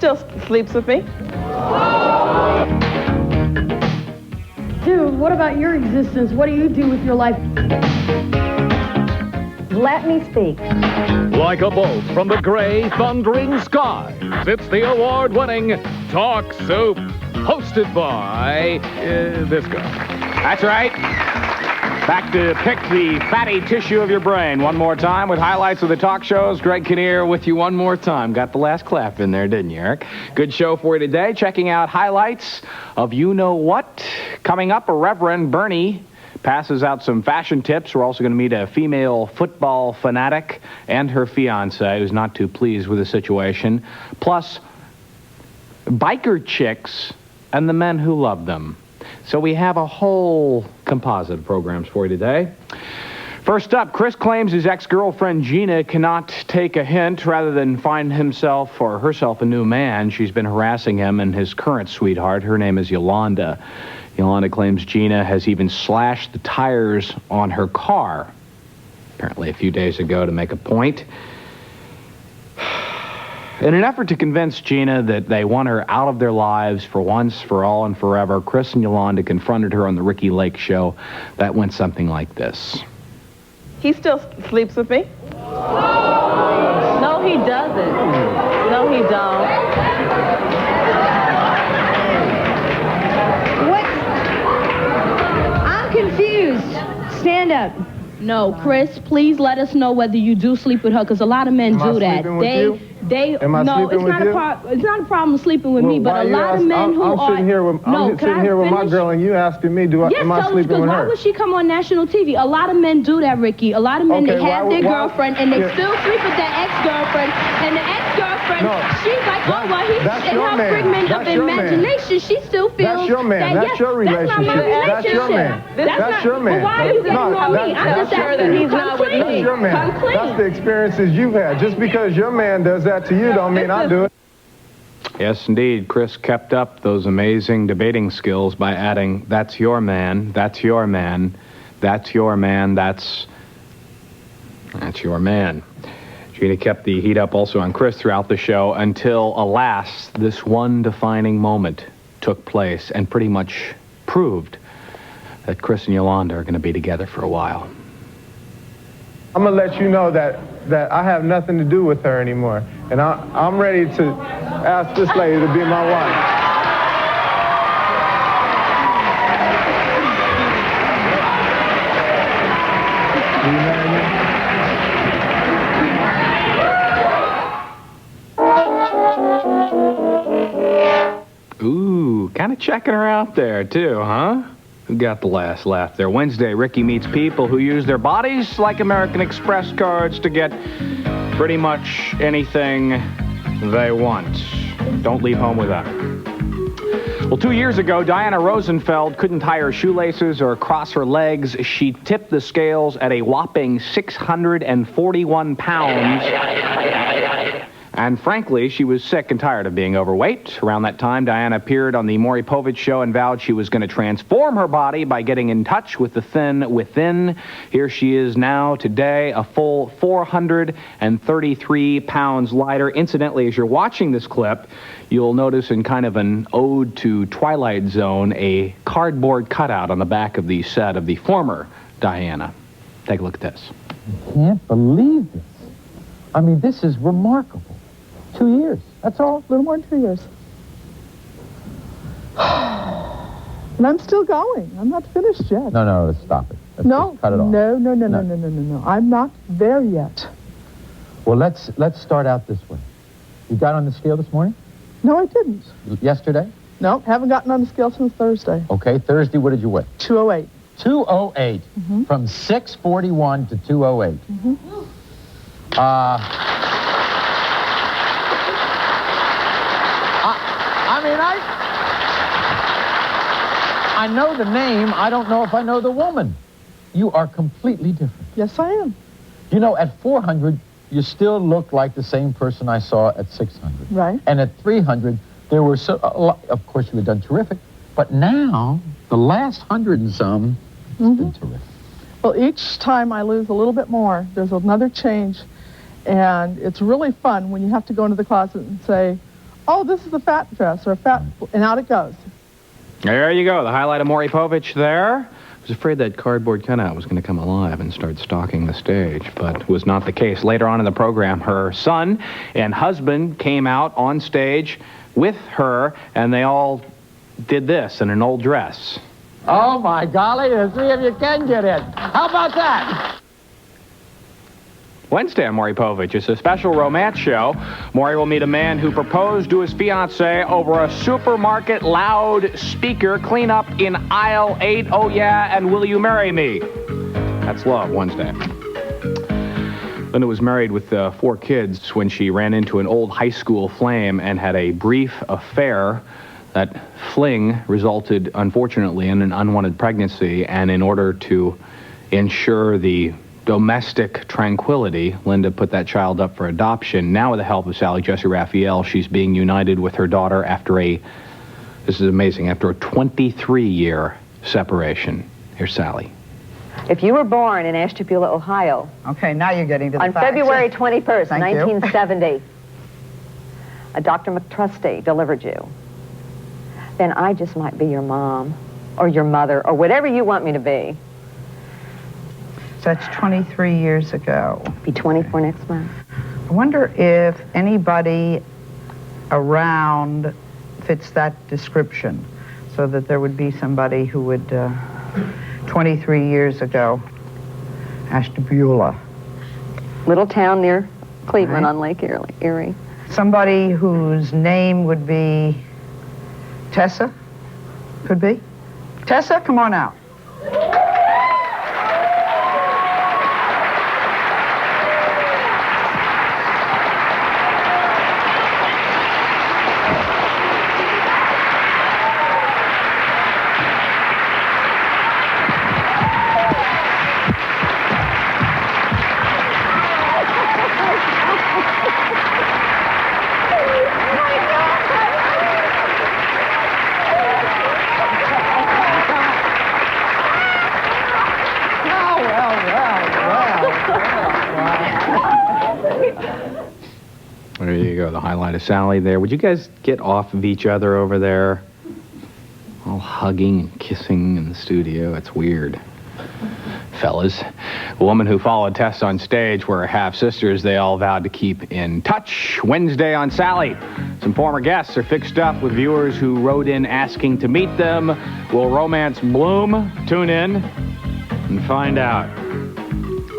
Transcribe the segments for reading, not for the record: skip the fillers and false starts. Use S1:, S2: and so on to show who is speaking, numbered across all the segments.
S1: still sleeps with me.
S2: Dude, what about your existence? What do you do with your life?
S3: Let me speak.
S4: Like a bolt from the gray, thundering skies, it's the award-winning Talk Soup, hosted by this guy.
S5: That's right. Back to pick the fatty tissue of your brain one more time with highlights of the talk shows. Greg Kinnear with you one more time. Got the last clap in there, didn't you, Eric? Good show for you today. Checking out highlights of You Know What. Coming up, a Reverend Bernie passes out some fashion tips. We're also going to meet a female football fanatic and her fiancé who's not too pleased with the situation. Plus, biker chicks and the men who love them. So we have a whole composite of programs for you today. First up, Chris claims his ex-girlfriend Gina cannot take a hint. Rather than find himself or herself a new man, she's been harassing him and his current sweetheart. Her name is Yolanda. Yolanda claims Gina has even slashed the tires on her car, apparently a few days ago, to make a point. In an effort to convince Gina that they want her out of their lives for once, for all, and forever, Chris and Yolanda confronted her on the Ricky Lake show. That went something like this.
S1: He still sleeps with me.
S3: No, he doesn't. No, he don't.
S2: What? I'm confused. Stand up.
S6: No, Chris, please let us know whether you do sleep with her, because a lot of men do that.
S7: Am I sleeping
S6: It's not a problem sleeping with me, but a lot of men who
S7: I'm sitting here with my girl, and you asking me, am I sleeping with her?
S6: Why would she come on national TV? A lot of men do that, Ricky. A lot of men, they have their girlfriend, and they still sleep with their ex-girlfriend, and the ex-girlfriend, she's like, oh, well, he's in her figment of imagination. She still feels
S7: that's your man. That's your relationship. That's your man. That's your man.
S6: But why are you getting on me? I'm just asking
S1: he's not with me.
S7: That's your man. That's the experiences you've had. Just because your man does that to you don't mean I do it.
S5: Yes, indeed. Chris kept up those amazing debating skills by adding, that's your man, that's your man, that's your man, that's your man. Gina kept the heat up also on Chris throughout the show until, alas, this one defining moment took place and pretty much proved that Chris and Yolanda are going to be together for a while.
S7: I'm going to let you know that I have nothing to do with her anymore. And I'm ready to ask this lady to be my wife. Will you marry me?
S5: Ooh, kind of checking her out there, too, huh? Who got the last laugh there? Wednesday, Ricky meets people who use their bodies like American Express cards to get pretty much anything they want. Don't leave home without it. Well, 2 years ago, Diana Rosenfeld couldn't tie her shoelaces or cross her legs. She tipped the scales at a whopping 641 pounds. And frankly, she was sick and tired of being overweight. Around that time, Diana appeared on the Maury Povich show and vowed she was going to transform her body by getting in touch with the thin within. Here she is now, today, a full 433 pounds lighter. Incidentally, as you're watching this clip, you'll notice in kind of an ode to Twilight Zone, a cardboard cutout on the back of the set of the former Diana. Take a look at this.
S8: I can't believe this. I mean, this is remarkable. 2 years. That's all. A little more than 2 years.
S9: And I'm still going. I'm not finished yet.
S8: No, stop it.
S9: No,
S8: cut it off.
S9: No. I'm not there yet.
S8: Well, let's start out this way. You got on the scale this morning?
S9: No, I didn't.
S8: Yesterday?
S9: No, haven't gotten on the scale since Thursday.
S8: Okay, Thursday, what did you weigh?
S9: 208.
S8: 208. Mm-hmm. From 641 to 208. Mm-hmm. I know the name. I don't know if I know the woman. You are completely different.
S9: Yes, I am.
S8: You know, at 400, you still look like the same person I saw at 600.
S9: Right.
S8: And at 300, there were of course, you had done terrific. But now, the last 100 and some, it's been terrific.
S9: Well, each time I lose a little bit more, there's another change. And it's really fun when you have to go into the closet and say, Oh, this is a fat dress or a fat, and out it goes.
S5: There you go, the highlight of Maury Povich there. I was afraid that cardboard cutout was going to come alive and start stalking the stage, but was not the case. Later on in the program, her son and husband came out on stage with her, and they all did this in an old dress.
S8: Oh, my golly, the three of you can get in. How about that?
S5: Wednesday on Maury Povich. It's a special romance show. Maury will meet a man who proposed to his fiancée over a supermarket loudspeaker cleanup in aisle 8. Oh, yeah, and will you marry me? That's love, Wednesday. Linda was married with 4 kids when she ran into an old high school flame and had a brief affair. That fling resulted, unfortunately, in an unwanted pregnancy, and in order to ensure the domestic tranquility, Linda put that child up for adoption. Now, with the help of Sally Jesse Raphael, she's being united with her daughter after this is amazing, after a 23-year separation. Here's Sally.
S3: If you were born in Ashtabula, Ohio,
S10: okay, now you're getting to the
S3: on
S10: facts.
S3: February 21st,
S10: Thank you.
S3: 1970, a Dr. McTrusty delivered you, then I just might be your mom or your mother or whatever you want me to be.
S10: So that's 23 years ago.
S3: Be 24 next month.
S10: I wonder if anybody around fits that description, so that there would be somebody who would, 23 years ago, Ashtabula.
S3: Little town near Cleveland
S10: Right.
S3: on Lake Erie.
S10: Somebody whose name would be Tessa, could be. Tessa, come on out.
S5: There you go, the highlight of Sally there. Would you guys get off of each other over there? All hugging and kissing in the studio. It's weird. Fellas. A woman who followed Tess on stage were her half-sisters. They all vowed to keep in touch. Wednesday on Sally. Some former guests are fixed up with viewers who wrote in asking to meet them. Will romance bloom? Tune in and find out.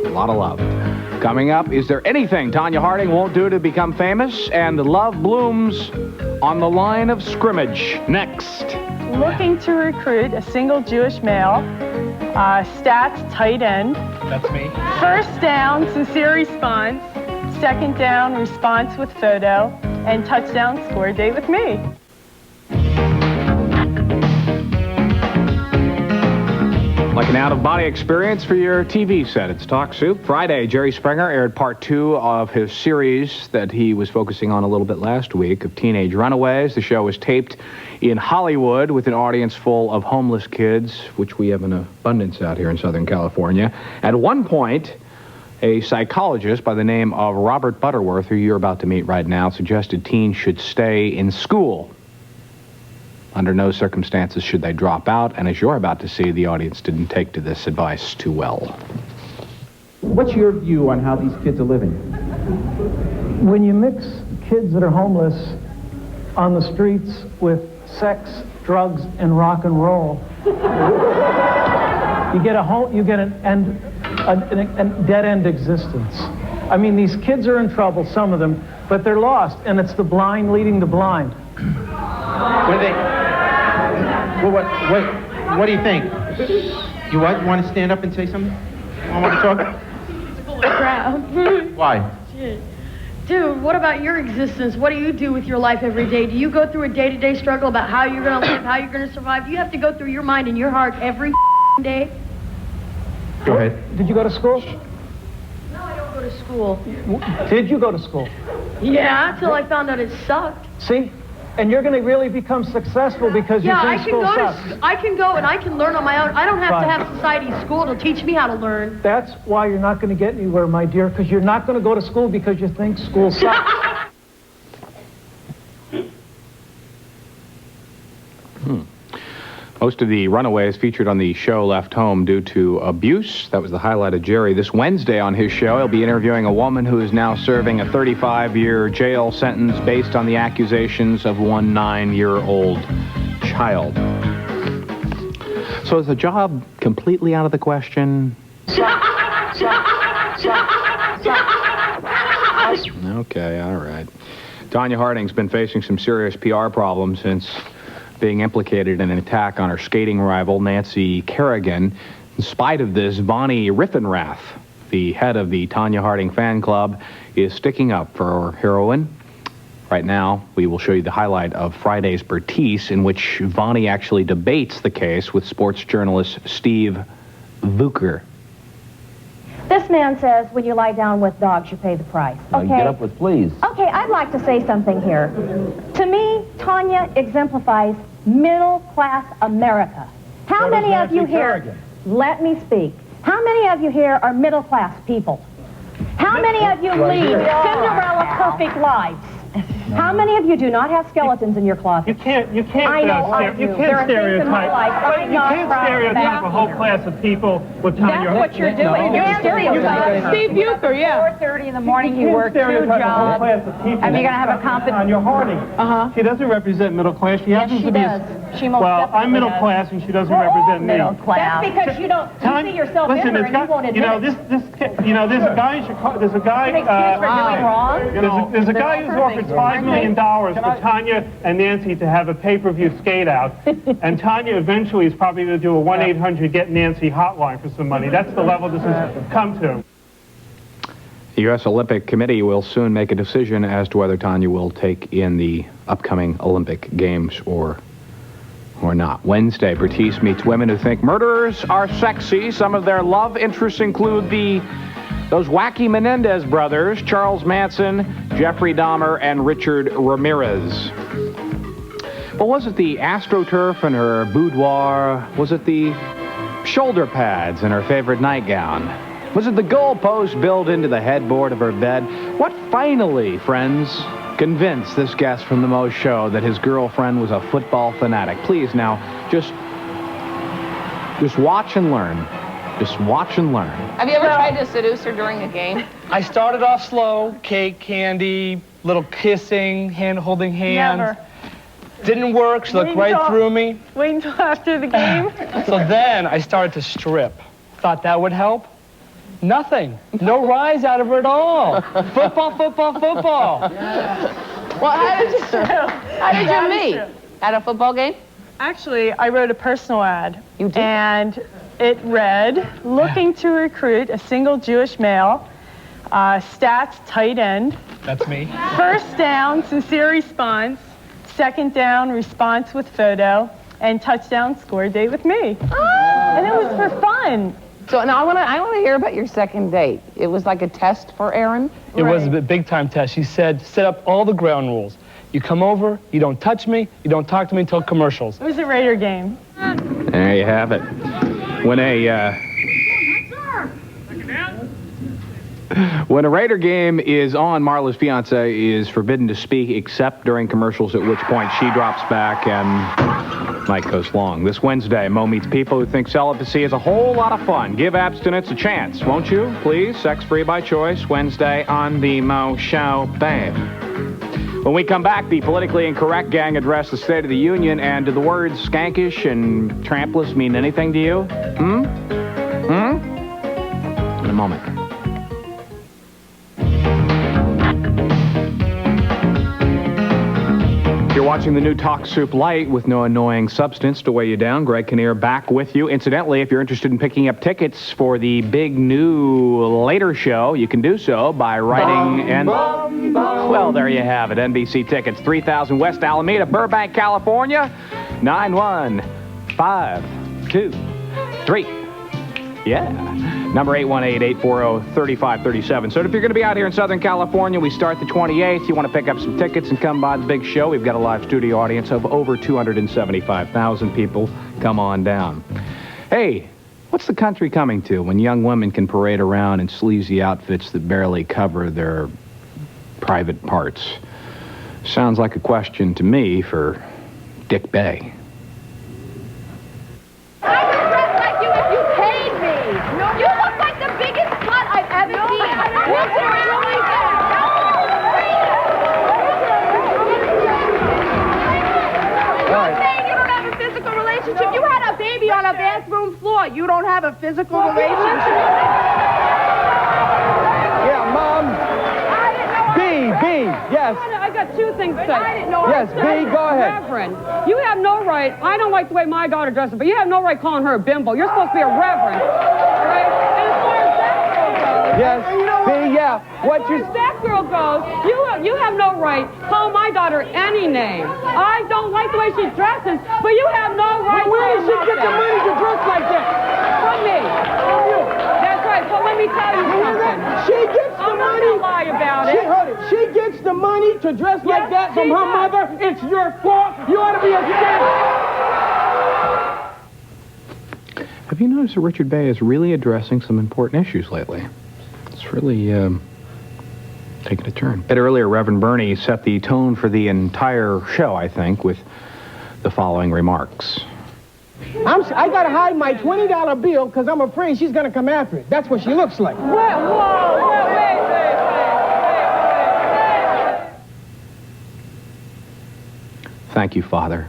S5: A lot of love. Coming up, is there anything Tanya Harding won't do to become famous? And love blooms on the line of scrimmage. Next.
S11: Looking to recruit a single Jewish male, stats tight end.
S5: That's me.
S11: First down, sincere response. Second down, response with photo. And touchdown, score date with me.
S5: Like an out-of-body experience for your TV set. It's Talk Soup. Friday, Jerry Springer aired part 2 of his series that he was focusing on a little bit last week of Teenage Runaways. The show was taped in Hollywood with an audience full of homeless kids, which we have an abundance out here in Southern California. At one point, a psychologist by the name of Robert Butterworth, who you're about to meet right now, suggested teens should stay in school. Under no circumstances should they drop out, and as you're about to see, the audience didn't take to this advice too well.
S12: What's your view on how these kids are living?
S13: When you mix kids that are homeless on the streets with sex, drugs, and rock and roll, you get a dead-end existence. I mean, these kids are in trouble, some of them, but they're lost, and it's the blind leading the blind.
S12: What do they... What do you think? You want to stand up and say something? You want to talk?
S2: Crowd.
S12: Why?
S2: Dude, what about your existence? What do you do with your life every day? Do you go through a day-to-day struggle about how you're going to live, how you're going to survive? Do you have to go through your mind and your heart every day?
S12: Go ahead.
S13: Did you go to school?
S2: No, I don't go to school.
S13: Did you go to school?
S2: Yeah, until I found out it sucked.
S13: See? And you're going to really become successful because you think school sucks.
S2: I can go and I can learn on my own. I don't have to have society's school to teach me how to learn.
S13: That's why you're not going to get anywhere, my dear, because you're not going to go to school because you think school sucks.
S5: Most of the runaways featured on the show left home due to abuse. That was the highlight of Jerry. This Wednesday on his show, he'll be interviewing a woman who is now serving a 35-year jail sentence based on the accusations of one 9-year-old child. So is the job completely out of the question? Okay, all right. Tonya Harding's been facing some serious PR problems since being implicated in an attack on her skating rival, Nancy Kerrigan. In spite of this, Vonnie Riffenrath, the head of the Tonya Harding fan club, is sticking up for her heroine. Right now, we will show you the highlight of Friday's Bertice, in which Vonnie actually debates the case with sports journalist Steve Vuker.
S14: This man says when you lie down with dogs, you pay the price. Okay.
S8: Get up with please.
S14: Okay, I'd like to say something here. To me, Tonya exemplifies middle-class America. How many of you here... Let me speak. How many of you here are middle-class people? How many of you lead Cinderella perfect lives? How many of you do not have skeletons in your closet?
S13: You can't
S14: I know I do. There are things in my life I'm not proud
S13: stereotype
S14: about.
S13: a whole class of people with Tonya.
S14: That's what you're doing. You're stereotyping.
S6: Steve Bucher, yeah.
S10: 4:30 in the morning, you work 2 jobs, and you're going to have a competition.
S13: Tonya Harding. She doesn't represent middle class. She happens to be.
S14: She most
S13: Well,
S14: definitely
S13: I'm middle
S14: does.
S13: class, and she doesn't represent me.
S10: Middle class.
S14: That's because you don't you see yourself in her and you won't admit it.
S13: There's a guy in Chicago. There's a guy.
S14: An excuse for doing wrong?
S13: There's a guy who's offered $5 million for Tonya and Nancy to have a pay-per-view skate-out, and Tonya eventually is probably going to do a 1-800-GET-NANCY hotline for some money. That's the level this has come to.
S5: The U.S. Olympic Committee will soon make a decision as to whether Tonya will take in the upcoming Olympic Games or not. Wednesday, Bertice meets women who think murderers are sexy. Some of their love interests include those wacky Menendez brothers, Charles Manson, Jeffrey Dahmer, and Richard Ramirez. But was it the AstroTurf in her boudoir? Was it the shoulder pads in her favorite nightgown? Was it the goalpost built into the headboard of her bed? What finally, friends, convinced this guest from the Mo Show that his girlfriend was a football fanatic? Please now, just watch and learn. Just watch and learn.
S1: Have you ever tried to seduce her during a game?
S15: I started off slow, cake, candy, little kissing, holding hands.
S11: Never.
S15: Didn't work, she looked right through me.
S11: Wait until after the game.
S15: So then I started to strip. Thought that would help. Nothing. No rise out of her at all. Football, football, football.
S1: Well, how did you meet? At a football game?
S11: Actually, I wrote a personal ad.
S1: You did?
S11: And it read, looking to recruit a single Jewish male, stats tight end.
S15: That's me.
S11: First down, sincere response. Second down, response with photo. And touchdown, score date with me. And it was for fun.
S1: So now I want to hear about your second date. It was like a test for Aaron?
S15: It was a big time test. She said, set up all the ground rules. You come over, you don't touch me, you don't talk to me until commercials.
S11: It was a Raider game.
S5: There you have it. When a Raider game is on, Marla's fiance is forbidden to speak except during commercials, at which point she drops back and night goes long. This Wednesday, Mo meets people who think celibacy is a whole lot of fun. Give abstinence a chance, won't you? Please, sex-free by choice, Wednesday on the Mo Show. Bam. When we come back, the politically incorrect gang address the State of the Union, and do the words skankish and trampless mean anything to you? In a moment. You're watching the new Talk Soup Light with no annoying substance to weigh you down. Greg Kinnear back with you. Incidentally, if you're interested in picking up tickets for the big new later show, you can do so by writing well, there you have it. NBC tickets, 3000 West Alameda, Burbank, California, 91523. Yeah. Number 818-840-3537. So if you're going to be out here in Southern California, we start the 28th. You want to pick up some tickets and come by the big show. We've got a live studio audience of over 275,000 people. Come on down. Hey, what's the country coming to when young women can parade around in sleazy outfits that barely cover their private parts? Sounds like a question to me for Dick Bay.
S16: a physical relationship.
S7: Yeah, Mom. B, yes.
S1: I got two things to say. I didn't know.
S7: Yes, B, go ahead.
S1: Reverend, you have no right. I don't like the way my daughter dresses, but you have no right calling her a bimbo. You're supposed to be a reverend, right? And as far as that girl goes,
S7: yes, B, yeah. What you?
S1: As that girl goes, you have no right call my daughter any name. I don't like the way she dresses, but you have no right.
S16: Where does she get the money to dress like that?
S1: From me. From you. That's right. So let me tell you something.
S16: She gets the
S1: I'm
S16: money.
S1: not gonna lie about it.
S16: She gets the money to dress like that from her mother. It's your fault. You ought to be ashamed.
S5: Have you noticed that Richard Bay is really addressing some important issues lately? It's really taking a turn. A bit earlier, Reverend Bernie set the tone for the entire show, I think, with the following remarks.
S16: I gotta hide my $20 bill because I'm afraid she's gonna come after it. That's what she looks like.
S1: Wait.
S5: Thank you, Father.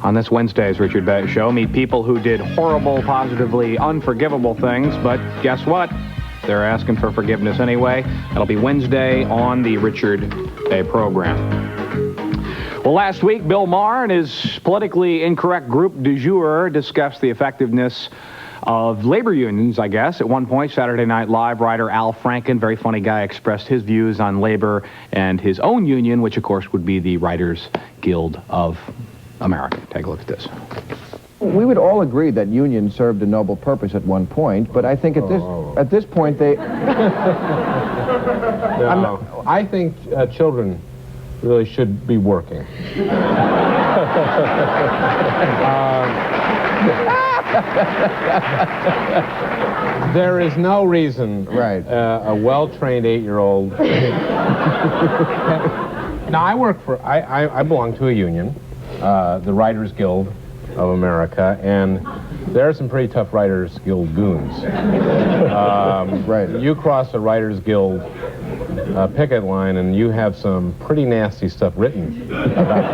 S5: On this Wednesday's Richard Bay Show, meet people who did horrible, positively unforgivable things, but guess what? They're asking for forgiveness anyway. It'll be Wednesday on the Richard Bay program. Well, last week, Bill Maher and his politically incorrect group du jour discussed the effectiveness of labor unions, I guess. At one point, Saturday Night Live writer Al Franken, very funny guy, expressed his views on labor and his own union, which, of course, would be the Writers Guild of America. Take a look at this.
S17: We would all agree that unions served a noble purpose at one point, but I think at this point they...
S7: No, I think children really should be working. There is no reason a well-trained 8-year-old... Now, I belong to a union, the Writers Guild of America, and there are some pretty tough Writers Guild goons. You cross a Writers Guild picket line and you have some pretty nasty stuff written about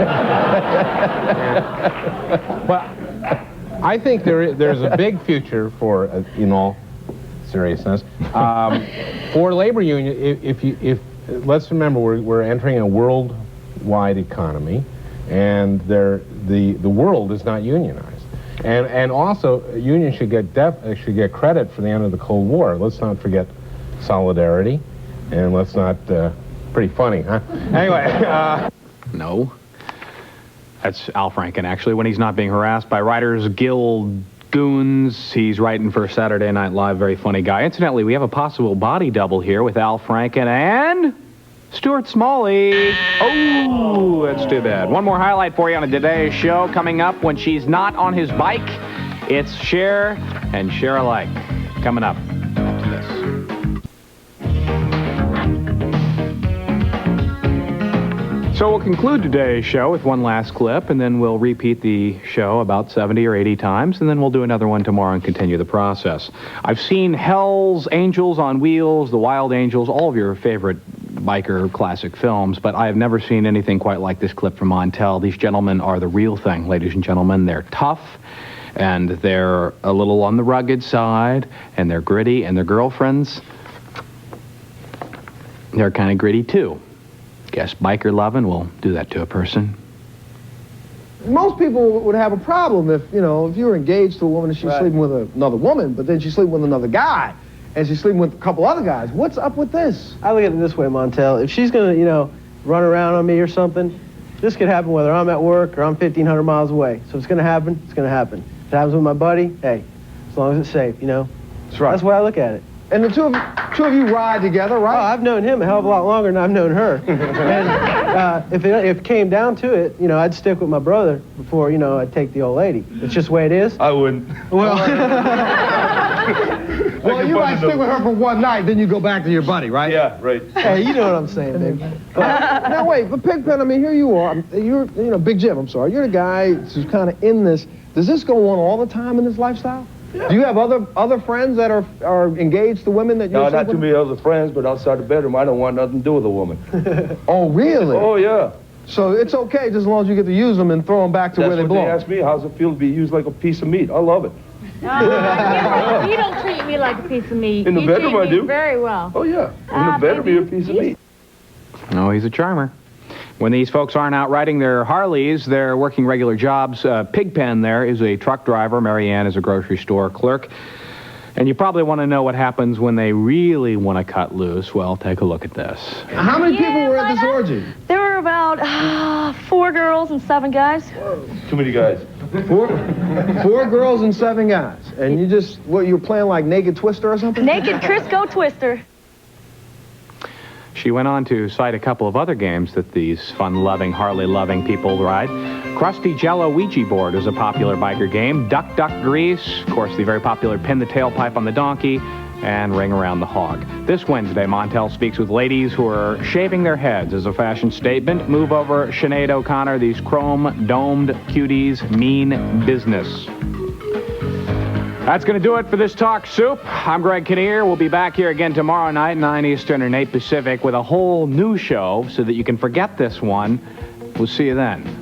S7: it. But I think there's a big future for, in all seriousness, for labor union. If let's remember, we're entering a worldwide economy, and the world is not unionized. And also, unions should get credit for the end of the Cold War. Let's not forget solidarity, and let's not, pretty funny, huh? Anyway,
S5: No. That's Al Franken, actually, when he's not being harassed by Writers Guild goons. He's writing for Saturday Night Live, very funny guy. Incidentally, we have a possible body double here with Al Franken and Stuart Smalley. Oh, that's too bad. One more highlight for you on today's show. Coming up when she's not on his bike, it's Cher and Cher alike. Coming up after this. So we'll conclude today's show with one last clip, and then we'll repeat the show about 70 or 80 times, and then we'll do another one tomorrow and continue the process. I've seen Hell's Angels on Wheels, The Wild Angels, all of your favorite biker classic films, but I have never seen anything quite like this clip from Montel. These gentlemen are the real thing, ladies and gentlemen. They're tough, and they're a little on the rugged side, and they're gritty, and their girlfriends, they're kind of gritty too. Guess biker loving will do that to a person.
S18: Most people would have a problem if you were engaged to a woman and she's sleeping with another woman, but then she's sleeping with another guy, and she's sleeping with a couple other guys. What's up with this?
S19: I look at it this way, Montel. If she's gonna, run around on me or something, this could happen whether I'm at work or I'm 1,500 miles away. So if it's gonna happen, it's gonna happen. If it happens with my buddy, hey, as long as it's safe,
S18: That's right.
S19: That's the way I look at it.
S18: And the two of you ride together, right?
S19: Oh, I've known him a hell of a lot longer than I've known her. And if it came down to it, I'd stick with my brother before, I'd take the old lady. It's just the way it is.
S20: I wouldn't.
S19: Well,
S18: well, you might stick with her for one night, then you go back to your buddy, right?
S20: Yeah, right.
S19: Hey, you know what I'm saying, baby.
S18: Now wait, but Pigpen, here you are. You're, Big Jim, I'm sorry. You're the guy who's kind of in this. Does this go on all the time in this lifestyle? Yeah. Do you have other friends that are engaged to women that you're
S20: No, not too many other friends, but outside the bedroom, I don't want nothing to do with a woman.
S18: Oh, really?
S20: Oh, yeah.
S18: So it's okay just as long as you get to use them and throw them back to where they belong.
S20: That's what they ask me. How's it feel to be used like a piece of meat? I love it.
S2: You don't treat me like a piece of meat.
S20: In the bedroom, I
S2: You treat me
S20: do.
S2: very well.
S20: Oh, yeah. In the bedroom, you're a piece of meat.
S5: Oh, he's a charmer. When these folks aren't out riding their Harleys, they're working regular jobs. Pigpen there is a truck driver. Marianne is a grocery store clerk. And you probably want to know what happens when they really want to cut loose. Well, take a look at this.
S18: How many people were at this orgy?
S2: There were about 4 girls and 7 guys.
S20: Too many guys.
S18: Four girls and 7 guys. And you just, what, you were playing like Naked Twister or something?
S2: Naked Crisco Twister.
S5: She went on to cite a couple of other games that these fun-loving, Harley-loving people ride. Crusty Jello Ouija board is a popular biker game. Duck, duck, grease. Of course, the very popular pin the tailpipe on the donkey. And ring around the hog. This Wednesday, Montel speaks with ladies who are shaving their heads as a fashion statement. Move over, Sinead O'Connor. These chrome-domed cuties mean business. That's going to do it for this Talk Soup. I'm Greg Kinnear. We'll be back here again tomorrow night, 9 Eastern and 8 Pacific, with a whole new show so that you can forget this one. We'll see you then.